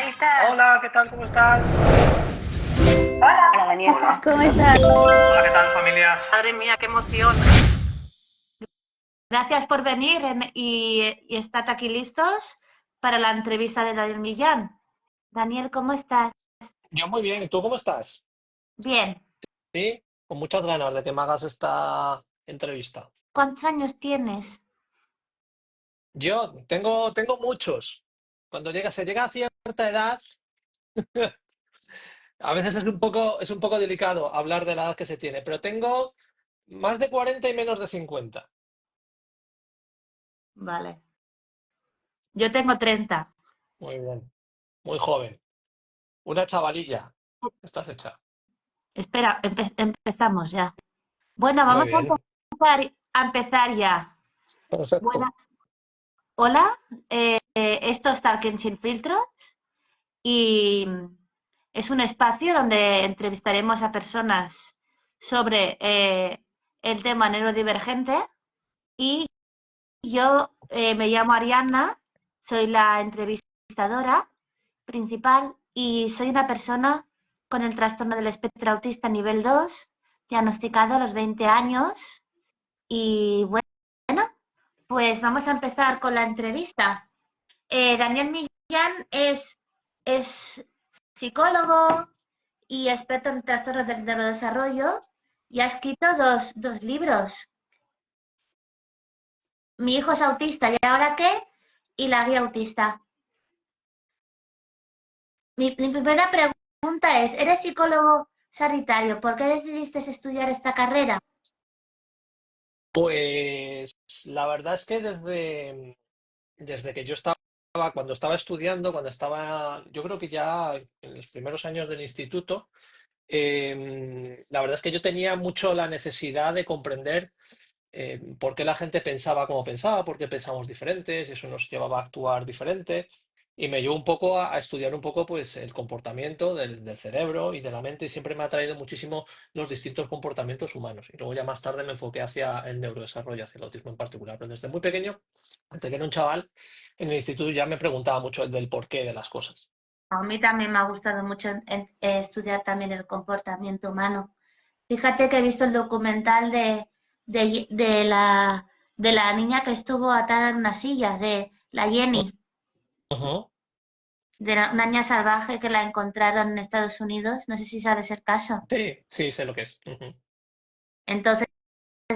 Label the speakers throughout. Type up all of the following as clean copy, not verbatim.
Speaker 1: estás?
Speaker 2: Hola, ¿qué tal? ¿Cómo estás?
Speaker 1: Hola, Daniel.
Speaker 2: Hola.
Speaker 1: ¿Cómo estás?
Speaker 2: Hola, ¿qué tal, familias?
Speaker 1: Madre mía, qué emoción. Gracias por venir y estar aquí listos para la entrevista de Daniel Millán. Daniel, ¿cómo estás?
Speaker 2: Yo muy bien, ¿y tú cómo estás?
Speaker 1: Bien.
Speaker 2: Sí, con muchas ganas de que me hagas esta entrevista.
Speaker 1: ¿Cuántos años tienes?
Speaker 2: Yo tengo muchos. Cuando se llega a cierta edad, a veces es un poco delicado hablar de la edad que se tiene, pero tengo más de 40 y menos de 50.
Speaker 1: Vale. Yo tengo 30.
Speaker 2: Muy bien, muy joven. Una chavalilla. Estás hecha.
Speaker 1: Espera, empezamos ya. Bueno,
Speaker 2: Muy
Speaker 1: vamos
Speaker 2: bien,
Speaker 1: a empezar ya.
Speaker 2: perfecto.
Speaker 1: Buena, hola, esto es Talking Sin Filtros y es un espacio donde entrevistaremos a personas sobre el tema neurodivergente y yo me llamo Arianna, soy la entrevistadora principal y soy una persona con el trastorno del espectro autista nivel 2, diagnosticado a los 20 años y bueno, pues vamos a empezar con la entrevista. Daniel Millán es psicólogo y experto en trastornos del neurodesarrollo y ha escrito dos libros. Mi hijo es autista, ¿y ahora qué? Y la guía autista. Mi primera pregunta es, ¿eres psicólogo sanitario? ¿Por qué decidiste estudiar esta carrera?
Speaker 2: Pues la verdad es que desde que yo estaba, cuando estaba estudiando, yo creo que ya en los primeros años del instituto, la verdad es que yo tenía mucho la necesidad de comprender por qué la gente pensaba como pensaba, por qué pensamos diferentes, y eso nos llevaba a actuar diferente. Y me llevó un poco a estudiar un poco pues, el comportamiento del cerebro y de la mente, y siempre me ha atraído muchísimo los distintos comportamientos humanos. Y luego ya más tarde me enfoqué hacia el neurodesarrollo, hacia el autismo en particular. Pero desde muy pequeño, desde que era un chaval, en el instituto ya me preguntaba mucho el del porqué de las cosas.
Speaker 1: A mí también me ha gustado mucho estudiar también el comportamiento humano. Fíjate que he visto el documental de la niña que estuvo atada en una silla, de la Jenny,
Speaker 2: Ujú.
Speaker 1: de una niña salvaje que la encontraron en Estados Unidos. No sé si sabes el caso.
Speaker 2: Sí, sí, sé lo que es. Ujú.
Speaker 1: Entonces,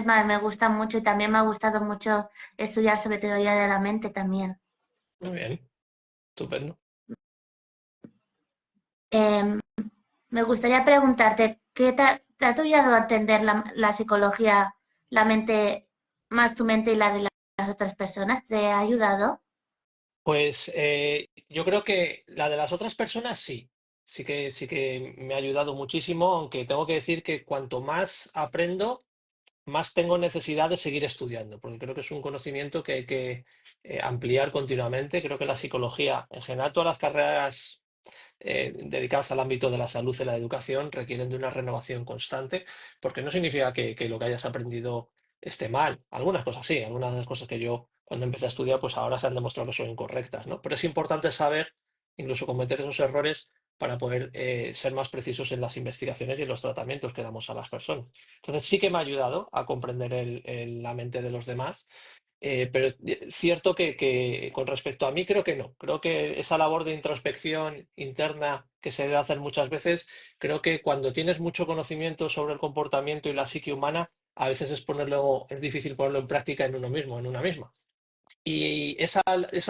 Speaker 1: me gusta mucho y también me ha gustado mucho estudiar sobre teoría de la mente también.
Speaker 2: Muy bien, estupendo.
Speaker 1: Em, Me gustaría preguntarte, ¿qué te ha ayudado a entender la psicología, la mente, más tu mente y la de las otras personas? ¿Te ha ayudado?
Speaker 2: Pues yo creo que la de las otras personas sí, sí que me ha ayudado muchísimo, aunque tengo que decir que cuanto más aprendo, más tengo necesidad de seguir estudiando, porque creo que es un conocimiento que hay que ampliar continuamente. Creo que la psicología, en general, todas las carreras dedicadas al ámbito de la salud y la educación requieren de una renovación constante, porque no significa que lo que hayas aprendido esté mal. Algunas cosas sí, algunas de las cosas que yo cuando empecé a estudiar, pues ahora se han demostrado que son incorrectas, ¿no? Pero es importante saber, incluso cometer esos errores para poder ser más precisos en las investigaciones y en los tratamientos que damos a las personas. Entonces sí que me ha ayudado a comprender la mente de los demás, pero es cierto que con respecto a mí creo que no. Creo que esa labor de introspección interna que se debe hacer muchas veces, creo que cuando tienes mucho conocimiento sobre el comportamiento y la psique humana, a veces es difícil ponerlo en práctica en uno mismo, en una misma. Y esa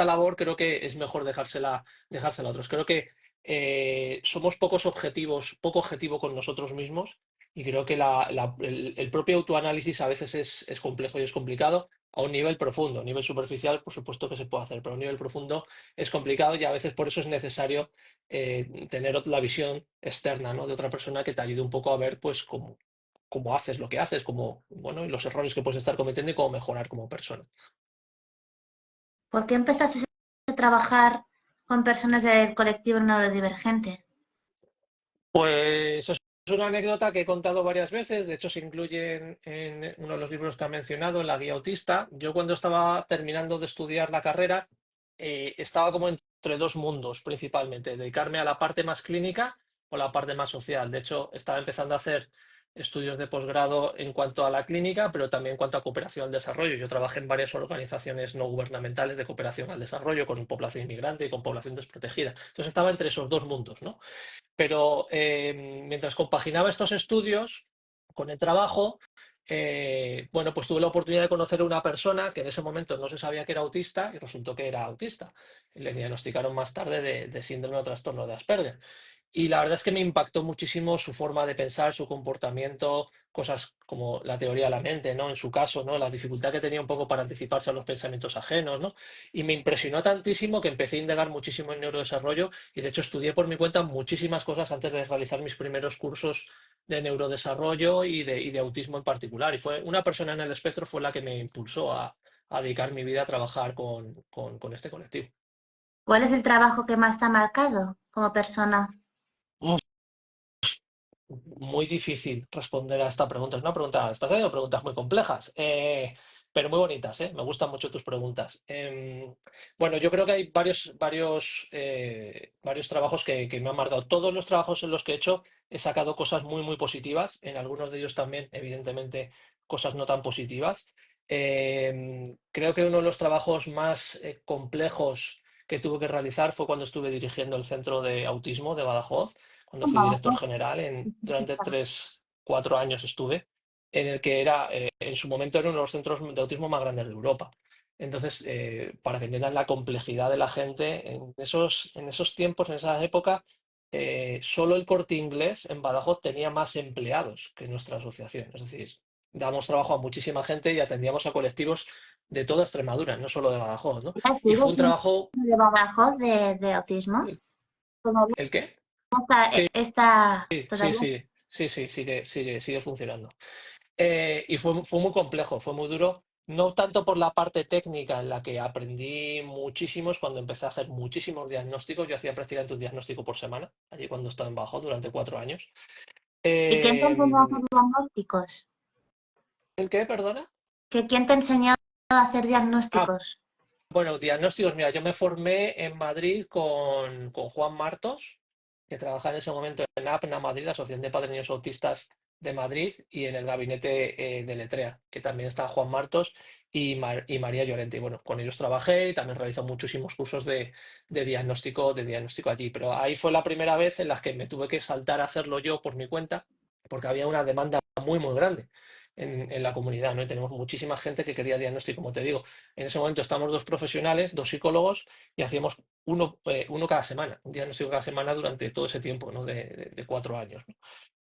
Speaker 2: labor creo que es mejor dejársela a otros. Creo que somos poco objetivo con nosotros mismos, y creo que el propio autoanálisis a veces es complejo y es complicado a un nivel profundo. A nivel superficial, por supuesto que se puede hacer, pero a un nivel profundo es complicado, y a veces por eso es necesario tener la visión externa, ¿no? De otra persona que te ayude un poco a ver pues cómo haces lo que haces, bueno, y los errores que puedes estar cometiendo y cómo mejorar como persona.
Speaker 1: ¿Por qué empezaste a trabajar con personas del colectivo neurodivergente?
Speaker 2: Pues es una anécdota que he contado varias veces, de hecho se incluye en uno de los libros que ha mencionado, en la guía autista. Yo cuando estaba terminando de estudiar la carrera, estaba como entre dos mundos principalmente, dedicarme a la parte más clínica o la parte más social. De hecho, estaba empezando a hacer estudios de posgrado en cuanto a la clínica, pero también en cuanto a cooperación al desarrollo. Yo trabajé en varias organizaciones no gubernamentales de cooperación al desarrollo con población inmigrante y con población desprotegida. Entonces estaba entre esos dos mundos, ¿no? Pero mientras compaginaba estos estudios con el trabajo, bueno, pues tuve la oportunidad de conocer a una persona que en ese momento no se sabía que era autista y resultó que era autista. Le diagnosticaron más tarde de síndrome o trastorno de Asperger. Y la verdad es que me impactó muchísimo su forma de pensar, su comportamiento, cosas como la teoría de la mente, ¿no? En su caso, ¿no? La dificultad que tenía un poco para anticiparse a los pensamientos ajenos, ¿no? Y me impresionó tantísimo que empecé a indagar muchísimo en neurodesarrollo y de hecho estudié por mi cuenta muchísimas cosas antes de realizar mis primeros cursos de neurodesarrollo y de autismo en particular. Y fue una persona en el espectro fue la que me impulsó a dedicar mi vida a trabajar con este colectivo.
Speaker 1: ¿Cuál es el trabajo que más te ha marcado como persona?
Speaker 2: Muy difícil responder a esta pregunta. Es una pregunta, estás haciendo preguntas muy complejas, pero muy bonitas, ¿eh? Me gustan mucho tus preguntas. Bueno, yo creo que hay varios trabajos que me han marcado. Todos los trabajos en los que he hecho he sacado cosas muy, muy positivas. En algunos de ellos también, evidentemente, cosas no tan positivas. Creo que uno de los trabajos más complejos que tuve que realizar fue cuando estuve dirigiendo el centro de autismo de Badajoz cuando fui director general, durante 4 años estuve, en el que era, en su momento era uno de los centros de autismo más grandes de Europa. Entonces, para que entiendan la complejidad de la gente, en esos tiempos, en esa época, solo el Corte Inglés en Badajoz tenía más empleados que nuestra asociación. Es decir, damos trabajo a muchísima gente y atendíamos a colectivos de toda Extremadura, no solo de Badajoz, ¿no?
Speaker 1: ¿Ya
Speaker 2: Y
Speaker 1: sigues
Speaker 2: fue un
Speaker 1: siendo
Speaker 2: trabajo.
Speaker 1: de Badajoz de autismo? Todavía
Speaker 2: ¿El qué?
Speaker 1: está,
Speaker 2: Sí, sí,
Speaker 1: todavía.
Speaker 2: sí, sí, sí, sigue funcionando. Y fue muy complejo, fue muy duro, no tanto por la parte técnica en la que aprendí muchísimo, es cuando empecé a hacer muchísimos diagnósticos, yo hacía prácticamente un diagnóstico por semana, allí cuando estaba en Bajo durante 4 años.
Speaker 1: ¿Y quién te enseñó a hacer
Speaker 2: Eh,
Speaker 1: diagnósticos?
Speaker 2: ¿El qué, perdona?
Speaker 1: ¿Quién te enseñó a hacer
Speaker 2: Ah,
Speaker 1: diagnósticos?
Speaker 2: bueno, diagnósticos, mira, yo me formé en Madrid con Juan Martos, que trabajaba en ese momento en APNA Madrid, la Asociación de Padres y Niños Autistas de Madrid, y en el gabinete de Letrea, que también está Juan Martos y María Llorente. Y bueno, con ellos trabajé y también realizó muchísimos cursos de diagnóstico allí. Pero ahí fue la primera vez en la que me tuve que saltar a hacerlo yo por mi cuenta, porque había una demanda muy, muy grande en la comunidad, ¿no? Y tenemos muchísima gente que quería diagnóstico, como te digo. En ese momento estamos dos profesionales, dos psicólogos, y hacíamos uno cada semana, un diagnóstico cada semana durante todo ese tiempo, ¿no? De 4 años, ¿no?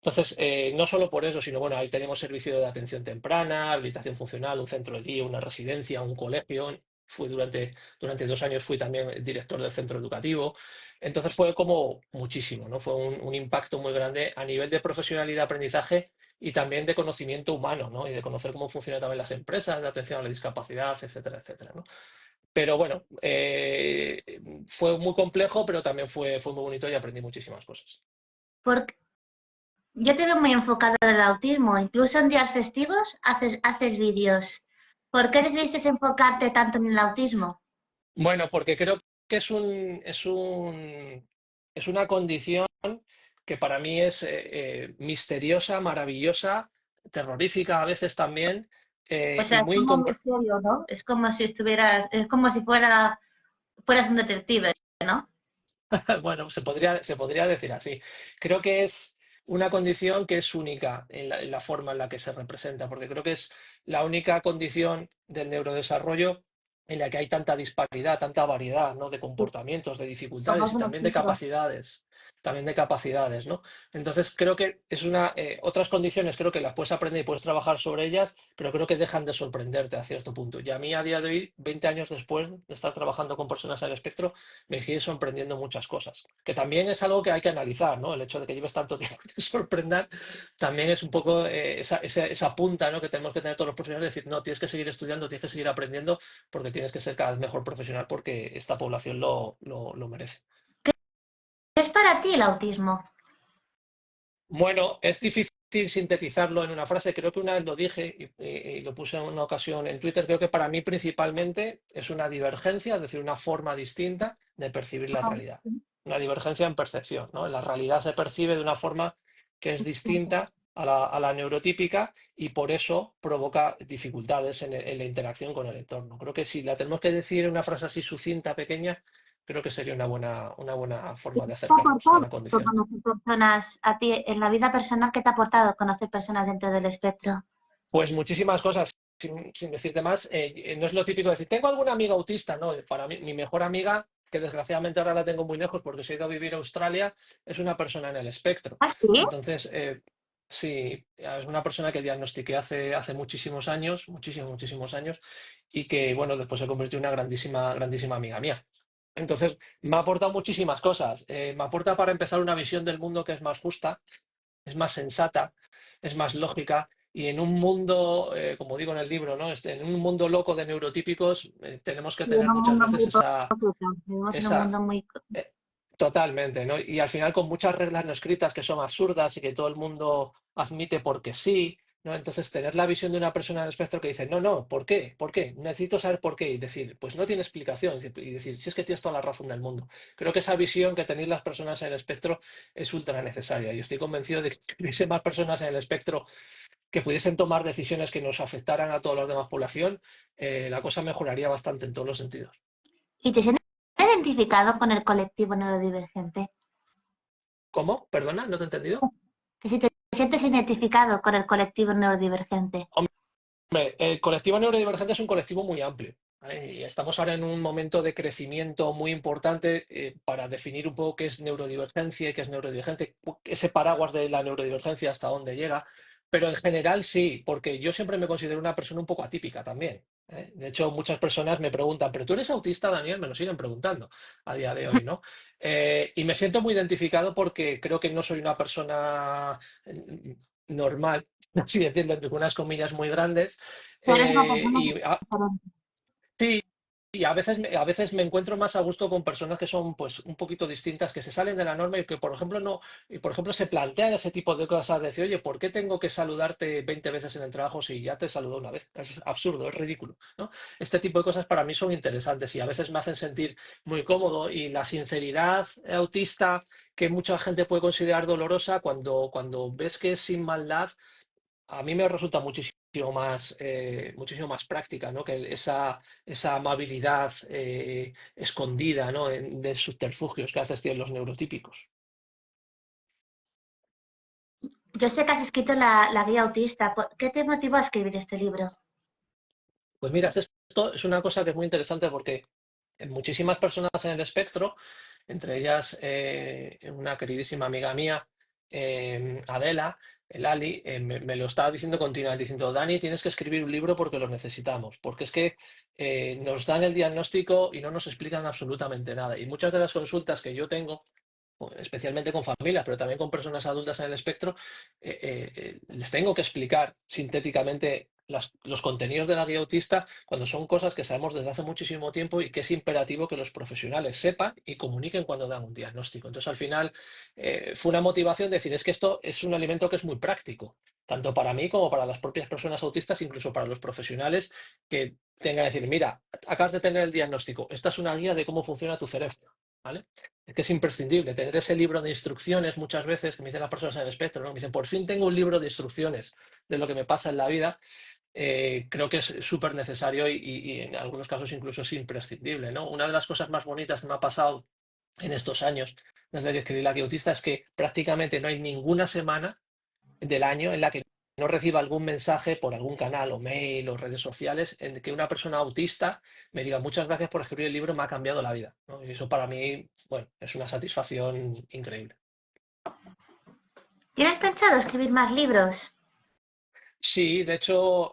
Speaker 2: Entonces, no solo por eso, sino bueno, ahí tenemos servicio de atención temprana, habilitación funcional, un centro de día, una residencia, un colegio. Durante 2 años fui también director del centro educativo. Entonces fue como muchísimo, ¿no? Fue un impacto muy grande a nivel de profesionalidad y aprendizaje y también de conocimiento humano, ¿no? Y de conocer cómo funcionan también las empresas de atención a la discapacidad, etcétera, etcétera, ¿no? Pero bueno, fue muy complejo, pero también fue muy bonito y aprendí muchísimas cosas.
Speaker 1: Porque yo te veo muy enfocado en el autismo. Incluso en días festivos haces vídeos. ¿Por qué decidiste enfocarte tanto en el autismo?
Speaker 2: Bueno, porque creo que es una condición que para mí es misteriosa, maravillosa, terrorífica a veces también,
Speaker 1: O
Speaker 2: y
Speaker 1: sea, es
Speaker 2: muy
Speaker 1: como un
Speaker 2: incomprendida.
Speaker 1: misterio, ¿no? Es como si es como si fueras un detective, ¿no?
Speaker 2: Bueno, se podría decir así. Creo que es una condición que es única en la forma en la que se representa, porque creo que es la única condición del neurodesarrollo en la que hay tanta disparidad, tanta variedad, ¿no? De comportamientos, de
Speaker 1: Como
Speaker 2: dificultades
Speaker 1: es
Speaker 2: y
Speaker 1: un
Speaker 2: también de
Speaker 1: espectro.
Speaker 2: capacidades. También de capacidades, ¿no? Entonces creo que otras condiciones creo que las puedes aprender y puedes trabajar sobre ellas, pero creo que dejan de sorprenderte a cierto punto. Y a mí a día de hoy, 20 años después de estar trabajando con personas al espectro, me sigue sorprendiendo muchas cosas. Que también es algo que hay que analizar, ¿no? El hecho de que lleves tanto tiempo y te sorprendan también es un poco esa punta, ¿no? Que tenemos que tener todos los profesionales, decir, no, tienes que seguir estudiando, tienes que seguir aprendiendo, porque tienes que ser cada vez mejor profesional, porque esta población lo merece.
Speaker 1: ¿Qué es para ti el autismo?
Speaker 2: Bueno, es difícil sintetizarlo en una frase, creo que una vez lo dije y lo puse en una ocasión en Twitter, creo que para mí principalmente es una divergencia, es decir, una forma distinta de percibir la realidad. Una divergencia en percepción, ¿no? La realidad se percibe de una forma que es distinta a la neurotípica y por eso provoca dificultades en la interacción con el entorno. Creo que si la tenemos que decir en una frase así sucinta, pequeña, creo que sería una buena
Speaker 1: ¿Qué
Speaker 2: forma de
Speaker 1: te ha
Speaker 2: acercarnos a la
Speaker 1: aportado
Speaker 2: condición.
Speaker 1: conocer personas a ti en la vida personal? ¿Qué te ha aportado conocer personas dentro del espectro?
Speaker 2: Pues muchísimas cosas, sin decirte más. No es lo típico de decir, tengo alguna amiga autista, ¿no? Para mí, mi mejor amiga, que desgraciadamente ahora la tengo muy lejos porque se ha ido a vivir a Australia, es una persona en el espectro.
Speaker 1: ¿Ah, sí?
Speaker 2: Entonces, sí, es una persona que diagnostiqué hace muchísimos años, muchísimos años, y que, bueno, después se convirtió en una grandísima amiga mía. Entonces, me ha aportado muchísimas cosas. Me aporta para empezar una visión del mundo que es más justa, es más sensata, es más lógica. Y en un mundo, como digo en el libro, ¿no? En un mundo loco de neurotípicos, tenemos que
Speaker 1: Sí, en
Speaker 2: tener
Speaker 1: un
Speaker 2: muchas
Speaker 1: mundo
Speaker 2: veces
Speaker 1: muy
Speaker 2: esa,
Speaker 1: hipócrita. Vivimos en un
Speaker 2: esa,
Speaker 1: mundo muy...
Speaker 2: eh, totalmente, ¿no? Y al final con muchas reglas no escritas que son absurdas y que todo el mundo admite porque sí, ¿no? Entonces tener la visión de una persona en el espectro que dice, no, no, ¿por qué? ¿Por qué? Necesito saber por qué. Y decir, pues no tiene explicación. Y decir, si es que tienes toda la razón del mundo. Creo que esa visión que tenéis las personas en el espectro es ultra necesaria. Y estoy convencido de que si hubiese más personas en el espectro que pudiesen tomar decisiones que nos afectaran a toda la demás población, la cosa mejoraría bastante en todos los sentidos.
Speaker 1: ¿Y te sientes identificado con el colectivo neurodivergente?
Speaker 2: ¿Cómo? ¿Perdona? ¿No te he entendido?
Speaker 1: Que si te sientes identificado con el colectivo neurodivergente.
Speaker 2: El colectivo neurodivergente es un colectivo muy amplio, ¿vale? Y estamos ahora en un momento de crecimiento muy importante para definir un poco qué es neurodivergencia y qué es neurodivergente, ese paraguas de la neurodivergencia hasta dónde llega. Pero en general sí, porque yo siempre me considero una persona un poco atípica también. De hecho, muchas personas me preguntan, ¿pero tú eres autista, Daniel? Me lo siguen preguntando a día de hoy, ¿no? Y me siento muy identificado porque creo que no soy una persona normal, así decirlo, entre unas comillas muy grandes.
Speaker 1: Tú eres una
Speaker 2: eh,
Speaker 1: persona
Speaker 2: y a-
Speaker 1: diferente.
Speaker 2: sí, y a veces me encuentro más a gusto con personas que son pues un poquito distintas, que se salen de la norma y que por ejemplo no, y por ejemplo se plantean ese tipo de cosas, de decir, oye, ¿por qué tengo que saludarte 20 veces en el trabajo si ya te saludo una vez? Es absurdo, es ridículo, ¿no? Este tipo de cosas para mí son interesantes y a veces me hacen sentir muy cómodo y la sinceridad autista que mucha gente puede considerar dolorosa, cuando ves que es sin maldad a mí me resulta muchísimo más práctica, ¿no? Que esa amabilidad escondida, ¿no? De subterfugios que haces tienen los neurotípicos.
Speaker 1: Yo sé que has escrito la guía autista. ¿Qué te motivó a escribir este libro?
Speaker 2: Pues mira, esto es una cosa que es muy interesante porque muchísimas personas en el espectro, entre ellas una queridísima amiga mía, Adela, el Ali, me lo estaba diciendo continuamente, diciendo, Dani, tienes que escribir un libro porque lo necesitamos, porque es que nos dan el diagnóstico y no nos explican absolutamente nada. Y muchas de las consultas que yo tengo especialmente con familias, pero también con personas adultas en el espectro, les tengo que explicar sintéticamente los contenidos de la guía autista cuando son cosas que sabemos desde hace muchísimo tiempo y que es imperativo que los profesionales sepan y comuniquen cuando dan un diagnóstico. Entonces, al final, fue una motivación de decir, es que esto es un alimento que es muy práctico, tanto para mí como para las propias personas autistas, incluso para los profesionales que tengan que decir, mira, acabas de tener el diagnóstico, esta es una guía de cómo funciona tu cerebro. ¿Vale? Es que es imprescindible tener ese libro de instrucciones muchas veces, que me dicen las personas en el espectro, ¿no? Me dicen, por fin tengo un libro de instrucciones de lo que me pasa en la vida. Creo que es súper necesario y en algunos casos incluso es imprescindible, ¿no? Una de las cosas más bonitas que me ha pasado en estos años, desde que escribí La Guía Autista, es que prácticamente no hay ninguna semana del año en la que no reciba algún mensaje por algún canal o mail o redes sociales en que una persona autista me diga muchas gracias por escribir el libro, me ha cambiado la vida, ¿no? Y eso para mí, bueno, es una satisfacción increíble.
Speaker 1: ¿Tienes pensado escribir más libros?
Speaker 2: Sí, de hecho,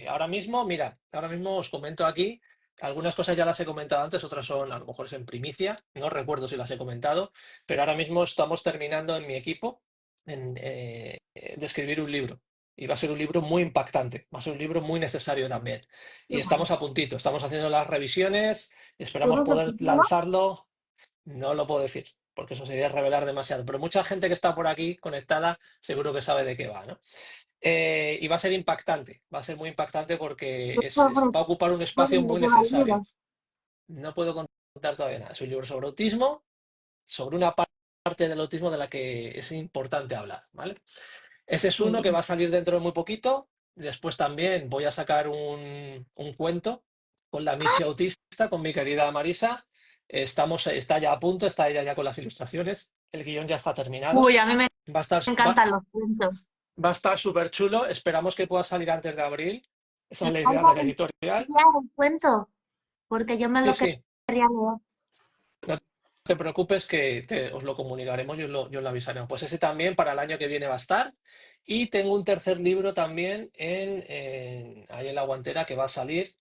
Speaker 2: ahora mismo, mira, ahora mismo os comento aquí, algunas cosas ya las he comentado antes, otras son a lo mejor es en primicia, no recuerdo si las he comentado, pero ahora mismo estamos terminando en mi equipo de escribir un libro. Y va a ser un libro muy impactante, va a ser un libro muy necesario también.
Speaker 1: Qué
Speaker 2: Y
Speaker 1: guay.
Speaker 2: estamos a puntito, estamos haciendo las revisiones, esperamos
Speaker 1: ¿Tienes el
Speaker 2: poder
Speaker 1: título?
Speaker 2: lanzarlo, no lo puedo decir, porque eso sería revelar demasiado. Pero mucha gente que está por aquí conectada seguro que sabe de qué va, ¿no? Y va a ser impactante, va a ser muy impactante porque va a ocupar un espacio
Speaker 1: ¿De
Speaker 2: muy
Speaker 1: qué va el
Speaker 2: necesario.
Speaker 1: libro?
Speaker 2: No puedo contar todavía nada. Es un libro sobre autismo, sobre una parte del autismo de la que es importante hablar, ¿vale? Ese es
Speaker 1: Muy
Speaker 2: uno que va
Speaker 1: bien.
Speaker 2: a salir dentro de muy poquito. Después también voy a sacar un cuento con la Michi autista, con mi querida Marisa. Está ya a punto, está ella ya con las ilustraciones. El guión ya está terminado.
Speaker 1: Uy, a mí me
Speaker 2: Va a estar, va,
Speaker 1: encantan los cuentos.
Speaker 2: va a estar súper chulo. Esperamos que pueda salir antes de abril. Esa es
Speaker 1: ¿Y
Speaker 2: la
Speaker 1: cuál
Speaker 2: idea
Speaker 1: va
Speaker 2: de
Speaker 1: a
Speaker 2: la editorial.
Speaker 1: iniciar el cuento? Porque yo me
Speaker 2: Sí,
Speaker 1: lo
Speaker 2: sí.
Speaker 1: quería leer.
Speaker 2: No te preocupes que os lo comunicaremos y os lo avisaremos. Pues ese también para el año que viene va a estar. Y tengo un tercer libro también ahí en la guantera que va a salir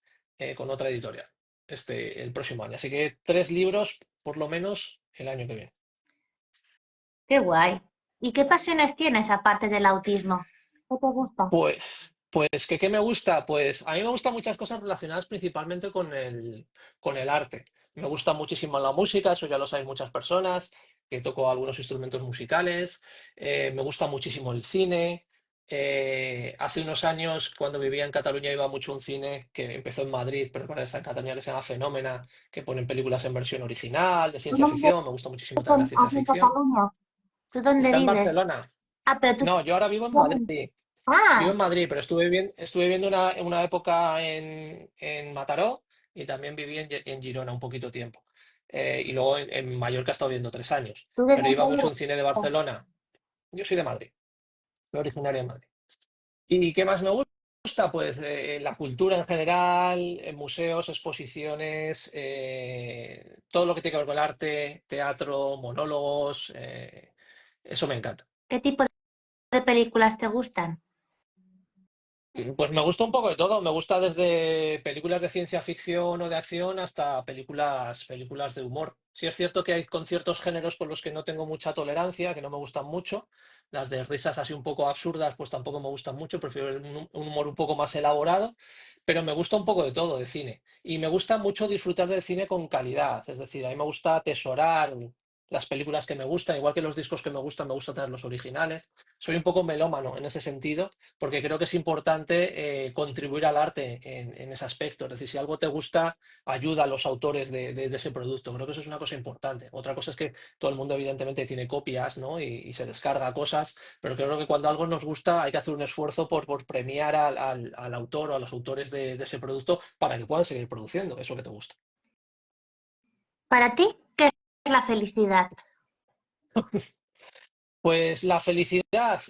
Speaker 2: con otra editorial el próximo año. Así que 3 libros por lo menos el año que viene.
Speaker 1: Qué guay. ¿Y qué pasiones tienes aparte del autismo? ¿Qué te gusta?
Speaker 2: Pues, pues, ¿qué me gusta? Pues a mí me gustan muchas cosas relacionadas principalmente con el arte. Me gusta muchísimo la música, eso ya lo sabéis muchas personas, que toco algunos instrumentos musicales. Me gusta muchísimo el cine. Hace unos años, cuando vivía en Cataluña, iba mucho a un cine que empezó en Madrid, pero ahora está en Cataluña, que se llama Fenómena, que ponen películas en versión original, de
Speaker 1: ¿Tú
Speaker 2: ciencia
Speaker 1: dónde
Speaker 2: ficción. Me gusta muchísimo también la
Speaker 1: vives
Speaker 2: ciencia
Speaker 1: aquí en
Speaker 2: ficción.
Speaker 1: Cataluña? ¿Tú dónde
Speaker 2: Está en
Speaker 1: vives?
Speaker 2: Barcelona.
Speaker 1: Ah, pero tú...
Speaker 2: No, yo ahora vivo en
Speaker 1: ¿dónde?
Speaker 2: Madrid. Vivo
Speaker 1: Ah,
Speaker 2: en Madrid, pero estuve viviendo una época en Mataró y también viví en Girona un poquito tiempo. Y luego en Mallorca he estado viviendo 3 años.
Speaker 1: ¿tú de
Speaker 2: Pero iba
Speaker 1: dónde
Speaker 2: mucho a
Speaker 1: vives?
Speaker 2: un cine de Barcelona. Yo soy de Madrid, soy originario de Madrid. ¿Y qué más me gusta? Pues la cultura en general, museos, exposiciones, todo lo que tiene que ver con el arte, teatro, monólogos. Eso me encanta.
Speaker 1: ¿Qué tipo de películas te gustan?
Speaker 2: Pues me gusta un poco de todo. Me gusta desde películas de ciencia ficción o de acción hasta películas de humor. Sí es cierto que hay con ciertos géneros con los que no tengo mucha tolerancia, que no me gustan mucho. Las de risas así un poco absurdas, pues tampoco me gustan mucho. Prefiero un humor un poco más elaborado. Pero me gusta un poco de todo de cine. Y me gusta mucho disfrutar del cine con calidad. Es decir, a mí me gusta atesorar las películas que me gustan, igual que los discos que me gusta tener los originales. Soy un poco melómano en ese sentido porque creo que es importante contribuir al arte en ese aspecto. Es decir, si algo te gusta, ayuda a los autores de ese producto. Creo que eso es una cosa importante. Otra cosa es que todo el mundo evidentemente tiene copias, ¿no? Y se descarga cosas, pero creo que cuando algo nos gusta hay que hacer un esfuerzo por premiar al autor o a los autores de ese producto para que puedan seguir produciendo eso que te gusta.
Speaker 1: Para ti, ¿qué es la felicidad?
Speaker 2: Pues la felicidad,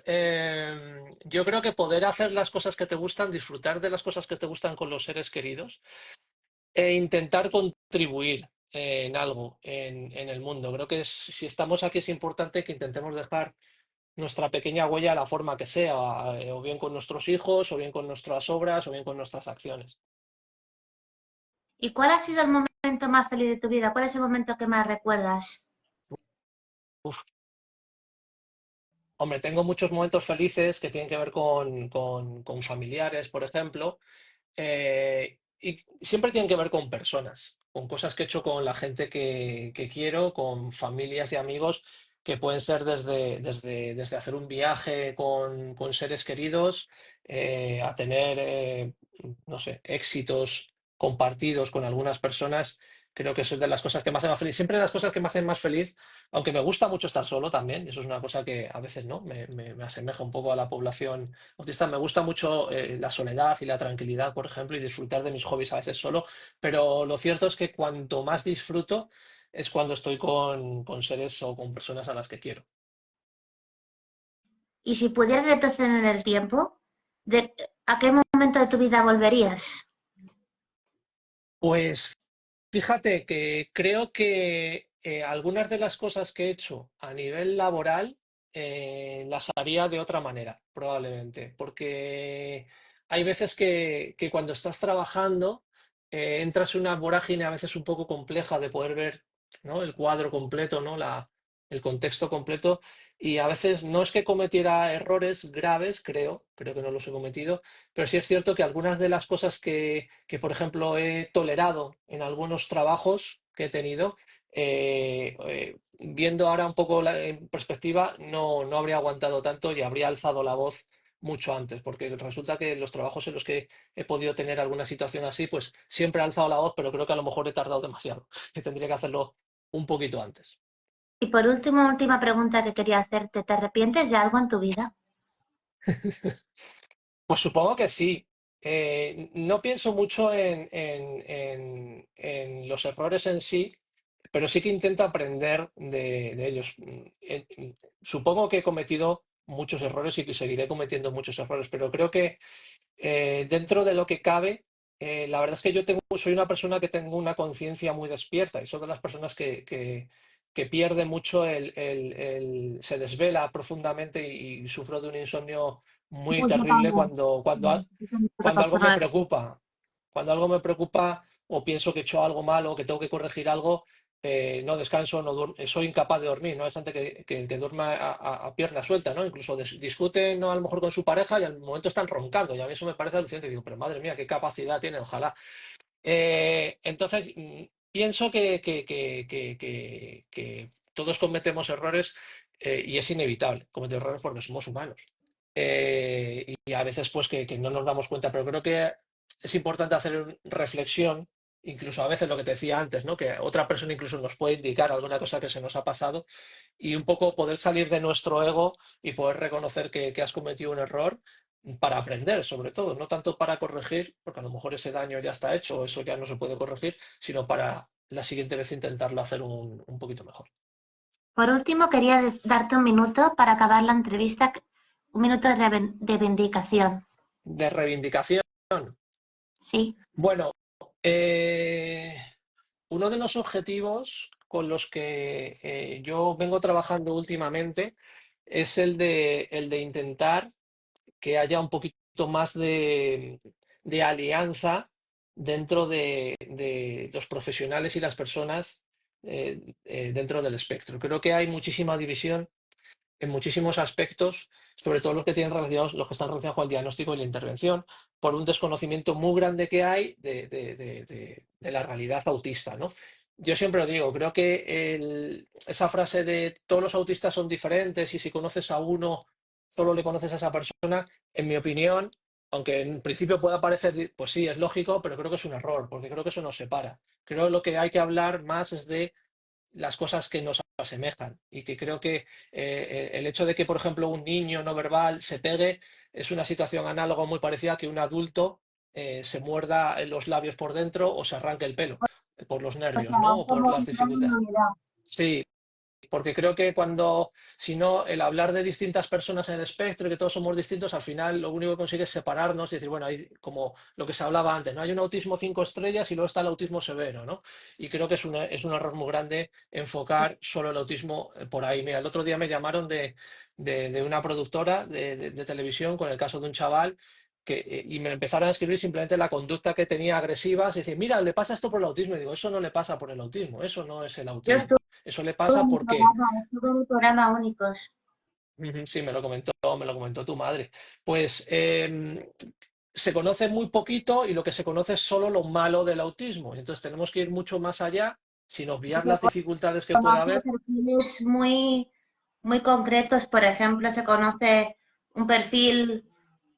Speaker 2: yo creo que poder hacer las cosas que te gustan, disfrutar de las cosas que te gustan con los seres queridos e intentar contribuir en algo en el mundo. Creo que si estamos aquí es importante que intentemos dejar nuestra pequeña huella de la forma que sea, o bien con nuestros hijos, o bien con nuestras obras, o bien con nuestras acciones.
Speaker 1: ¿Y cuál ha sido el momento más feliz de tu vida? ¿Cuál es el momento que más recuerdas?
Speaker 2: Uf, hombre, tengo muchos momentos felices que tienen que ver con familiares, por ejemplo. Y siempre tienen que ver con personas, con cosas que he hecho con la gente que quiero, con familias y amigos, que pueden ser desde hacer un viaje con seres queridos, a tener, no sé, éxitos compartidos con algunas personas. Creo que eso es de las cosas que me hacen más feliz. Siempre las cosas que me hacen más feliz, aunque me gusta mucho estar solo también, y eso es una cosa que a veces no me asemeja un poco a la población autista. Me gusta mucho la soledad y la tranquilidad, por ejemplo, y disfrutar de mis hobbies a veces solo, pero lo cierto es que cuanto más disfruto es cuando estoy con seres o con personas a las que quiero.
Speaker 1: Y si pudieras retroceder en el tiempo, ¿a qué momento de tu vida volverías?
Speaker 2: Pues fíjate que creo que algunas de las cosas que he hecho a nivel laboral las haría de otra manera, probablemente, porque hay veces que cuando estás trabajando entras en una vorágine a veces un poco compleja de poder ver, ¿no? El cuadro completo, ¿no? El contexto completo, y a veces no es que cometiera errores graves, creo que no los he cometido, pero sí es cierto que algunas de las cosas que, por ejemplo, he tolerado en algunos trabajos que he tenido, viendo ahora un poco en perspectiva, no habría aguantado tanto y habría alzado la voz mucho antes, porque resulta que los trabajos en los que he podido tener alguna situación así, pues siempre he alzado la voz, pero creo que a lo mejor he tardado demasiado, que tendría que hacerlo un poquito antes.
Speaker 1: Y por último, última pregunta que quería hacerte, ¿te arrepientes de algo en tu vida?
Speaker 2: Pues supongo que sí. No pienso mucho en los errores en sí, pero sí que intento aprender de ellos. Supongo que he cometido muchos errores y que seguiré cometiendo muchos errores, pero creo que dentro de lo que cabe, la verdad es que soy una persona que tengo una conciencia muy despierta y soy de las personas que pierde mucho se desvela profundamente y sufro de un insomnio muy
Speaker 1: Pues yo
Speaker 2: terrible
Speaker 1: también. Yo también soy
Speaker 2: cuando
Speaker 1: otra
Speaker 2: algo me
Speaker 1: persona de-
Speaker 2: preocupa. Cuando algo me preocupa o pienso que he hecho algo malo o que tengo que corregir algo, no descanso, soy incapaz de dormir, ¿no? Es gente que duerme a pierna suelta, ¿no? Incluso discute, ¿no? A lo mejor con su pareja y al momento están roncando y a mí eso me parece alucinante. Digo, pero madre mía, qué capacidad tiene, ojalá. Entonces, pienso que todos cometemos errores y es inevitable cometer errores porque somos humanos. Y a veces pues que no nos damos cuenta, pero creo que es importante hacer reflexión, incluso a veces lo que te decía antes, ¿no? Que otra persona incluso nos puede indicar alguna cosa que se nos ha pasado y un poco poder salir de nuestro ego y poder reconocer que has cometido un error para aprender, sobre todo, no tanto para corregir, porque a lo mejor ese daño ya está hecho o eso ya no se puede corregir, sino para la siguiente vez intentarlo hacer un poquito mejor.
Speaker 1: Por último, quería darte un minuto para acabar la entrevista, un minuto de de vindicación.
Speaker 2: De reivindicación.
Speaker 1: Sí.
Speaker 2: Bueno, eh, uno de los objetivos con los que yo vengo trabajando últimamente es el de intentar que haya un poquito más de alianza dentro de los profesionales y las personas dentro del espectro. Creo que hay muchísima división en muchísimos aspectos, sobre todo los que tienen relacionados, los que están relacionados con el diagnóstico y la intervención, por un desconocimiento muy grande que hay de la realidad autista, ¿no? Yo siempre lo digo, creo que esa frase de todos los autistas son diferentes y si conoces a uno, solo le conoces a esa persona, en mi opinión, aunque en principio pueda parecer, pues sí, es lógico, pero creo que es un error, porque creo que eso nos separa. Creo que lo que hay que hablar más es de las cosas que nos asemejan y que creo que el hecho de que, por ejemplo, un niño no verbal se pegue es una situación análoga muy parecida a que un adulto se muerda los labios por dentro o se arranque el pelo por los
Speaker 1: O
Speaker 2: nervios,
Speaker 1: sea,
Speaker 2: ¿no?
Speaker 1: es
Speaker 2: O por
Speaker 1: como
Speaker 2: las
Speaker 1: una
Speaker 2: dificultades.
Speaker 1: inmunidad.
Speaker 2: Sí, porque creo que si no, el hablar de distintas personas en el espectro y que todos somos distintos, al final lo único que consigue es separarnos y decir, bueno, hay como lo que se hablaba antes, ¿no? Hay un autismo 5 estrellas y luego está el autismo severo, ¿no? Y creo que es un error muy grande enfocar solo el autismo por ahí. Mira, el otro día me llamaron de una productora de televisión con el caso de un chaval y me empezaron a escribir simplemente la conducta que tenía agresiva, es decir, mira, le pasa esto por el autismo. Y digo, eso no le pasa por el autismo, eso no es el
Speaker 1: Yo
Speaker 2: autismo. Eso le pasa porque,
Speaker 1: estuve en el programa Únicos.
Speaker 2: ujú, sí, me lo comentó tu madre. Pues se conoce muy poquito y lo que se conoce es solo lo malo del autismo. Y entonces tenemos que ir mucho más allá sin obviar
Speaker 1: Se
Speaker 2: las dificultades que pueda
Speaker 1: conoce
Speaker 2: haber.
Speaker 1: perfiles muy concretos, por ejemplo, se conoce un perfil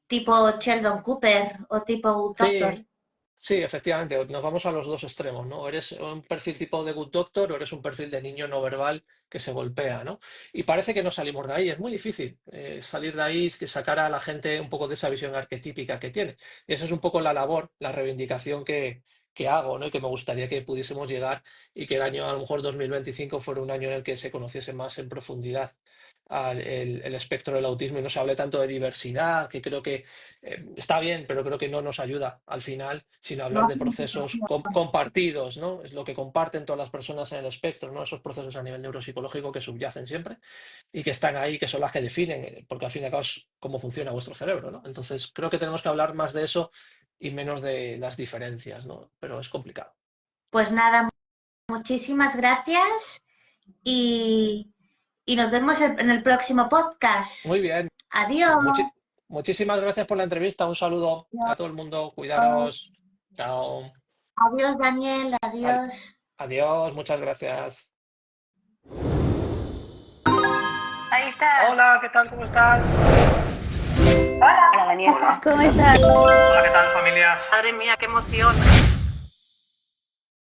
Speaker 1: tipo Sheldon Cooper o tipo Doctor.
Speaker 2: Sí, sí, efectivamente, nos vamos a los dos extremos, ¿no? Eres un perfil tipo de Good Doctor o eres un perfil de niño no verbal que se golpea, ¿no? Y parece que no salimos de ahí, es muy difícil salir de ahí, es que sacar a la gente un poco de esa visión arquetípica que tiene. Y esa es un poco la labor, la reivindicación que hago, ¿no? Y que me gustaría que pudiésemos llegar y que el año, a lo mejor 2025, fuera un año en el que se conociese más en profundidad el espectro del autismo y no se hable tanto de diversidad, que creo que está bien, pero creo que no nos ayuda al final, sino
Speaker 1: No
Speaker 2: hablar de
Speaker 1: hace
Speaker 2: procesos
Speaker 1: identificación.
Speaker 2: compartidos, ¿no? Es lo que comparten todas las personas en el espectro, ¿no? Esos procesos a nivel neuropsicológico que subyacen siempre y que están ahí, que son las que definen, porque al fin y al cabo es cómo funciona vuestro cerebro, ¿no? Entonces creo que tenemos que hablar más de eso y menos de las diferencias, ¿no? Pero es complicado.
Speaker 1: Pues nada, muchísimas gracias y, y nos vemos en el próximo podcast.
Speaker 2: Muy bien,
Speaker 1: Adiós.
Speaker 2: pues muchísimas gracias por la entrevista. Un saludo a todo el mundo. Cuidaros. Chao.
Speaker 1: Adiós, Daniel.
Speaker 2: Ad-
Speaker 1: Adiós.
Speaker 2: Adiós. Muchas gracias.
Speaker 1: Ahí está.
Speaker 2: Hola, ¿qué tal? ¿Cómo estás?
Speaker 1: Hola, Daniel.
Speaker 2: Hola.
Speaker 1: ¿Cómo estás?
Speaker 2: Hola, ¿qué tal, familias?
Speaker 1: Madre mía, qué emoción.